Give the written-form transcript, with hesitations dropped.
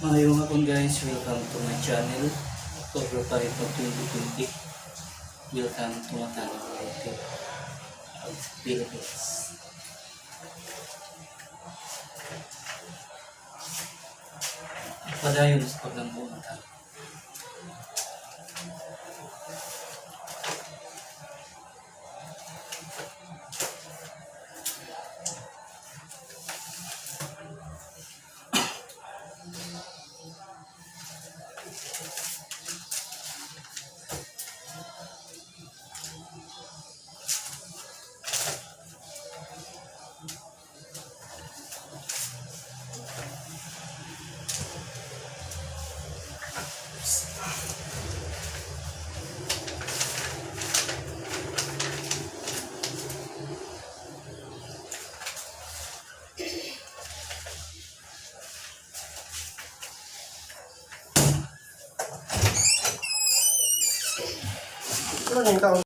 Ngayong hapon guys, welcome to my channel. February 2020. Welcome to Matano Mountain of Philippines. Padayon sa paglambo Matano. Ano na yung taon?